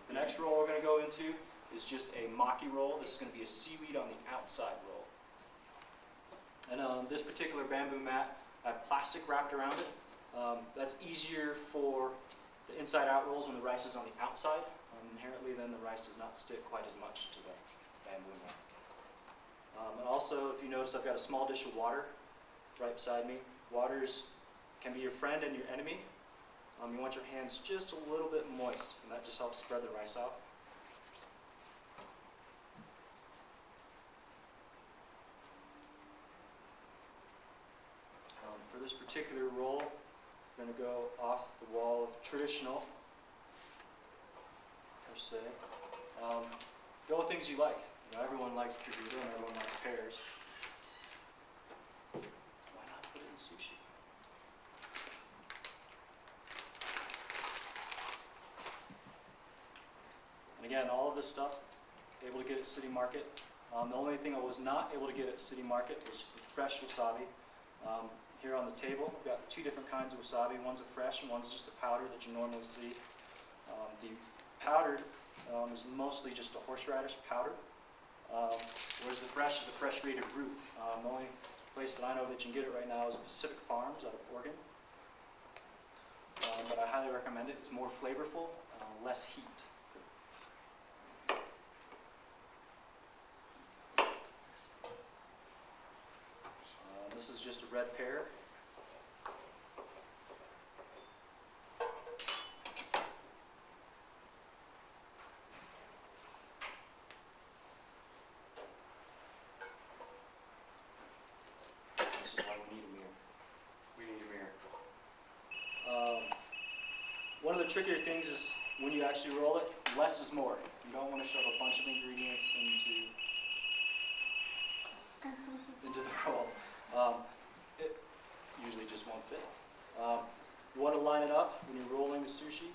The next roll we're going to go into is just a Maki Roll. This is going to be a seaweed on the outside roll. And on this particular bamboo mat, I have plastic wrapped around it. That's easier for the inside out rolls when the rice is on the outside. Inherently then the rice does not stick quite as much to the bamboo mat. And also, if you notice, I've got a small dish of water right beside me. Waters can be your friend and your enemy. You want your hands just a little bit moist, and that just helps spread the rice out. For this particular roll, we're going to go off the wall of traditional, per se. Go with things you like. You know, everyone likes prosciutto and everyone likes pears. Why not put it in sushi? And again, all of this stuff, able to get at City Market. The only thing I was not able to get at City Market was the fresh wasabi. Here on the table, we've got two different kinds of wasabi. One's a fresh and one's just the powder that you normally see. The powdered is mostly just a horseradish powder, whereas the fresh is a fresh grated root. The only place that I know that you can get it right now is Pacific Farms out of Oregon. But I highly recommend it. It's more flavorful, less heat. This is just a red pear. This is why we need a mirror. We need a mirror. One of the trickier things is when you actually roll it, less is more. You don't want to shove a bunch of ingredients into the roll. It usually just won't fit. You want to line it up when you're rolling the sushi,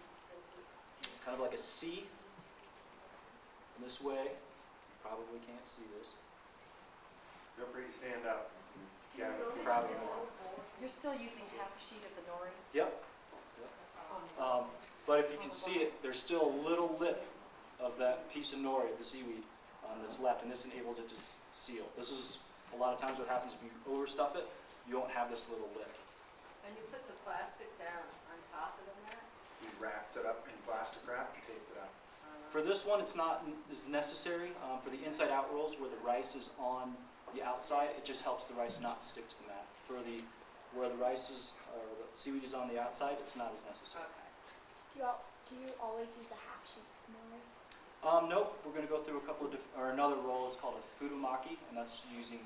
kind of like a C. And this way, you probably can't see this. Feel free to stand up. Yeah, Probably more. You're still using half a sheet of the nori? Yep. But if you can see it, there's still a little lip of that piece of nori, the seaweed, that's left, and this enables it to seal. This is a lot of times what happens if you overstuff it, you won't have this little lip. And you put the plastic down on top of the mat? we wrapped it up in plastic wrap and taped it up. For this one, it's not as necessary. For the inside-out rolls where the rice is on the outside, it just helps the rice not stick to the mat. For the where the rice is, or the seaweed is on the outside, it's not as necessary. Okay. Do you always use the half sheets nori? Nope, we're going to go through a couple of another roll. It's called a furumaki, and that's using.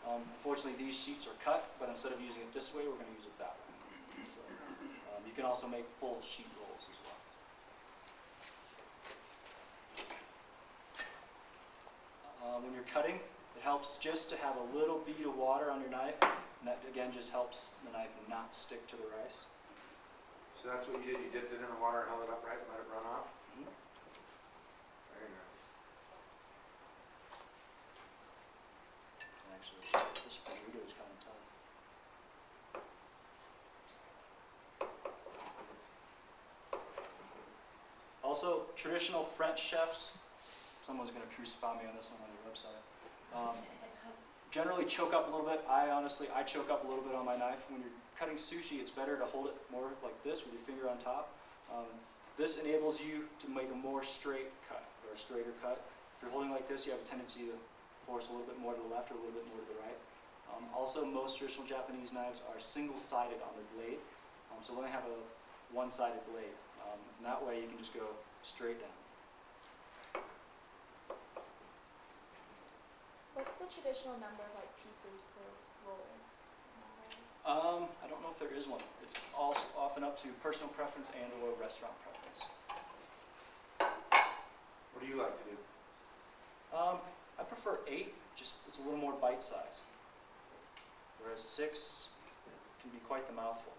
Unfortunately, these sheets are cut, but instead of using it this way, we're going to use it that way. So, you can also make full sheet rolls as well. When you're cutting, it helps just to have a little bead of water on your knife, and that again just helps the knife not stick to the rice. So that's what you did. You dipped it in the water and held it upright and let it run off. Mm-hmm. Very nice. Actually, this burrito is kind of tough. Also, traditional French chefs, someone's going to crucify me on this one on your website, generally choke up a little bit. I choke up a little bit on my knife. When you're cutting sushi, it's better to hold it more like this with your finger on top. This enables you to make a more straight cut, or a straighter cut. If you're holding like this, you have a tendency to force a little bit more to the left or a little bit more to the right. Also, most traditional Japanese knives are single-sided on their blade, so they only have a one-sided blade. And that way you can just go straight down. What's the traditional number of pieces per roll? I don't know if there is one. It's also often up to personal preference and or restaurant preference. What do you like to do? I prefer 8, just it's a little more bite size. Whereas 6 can be quite the mouthful.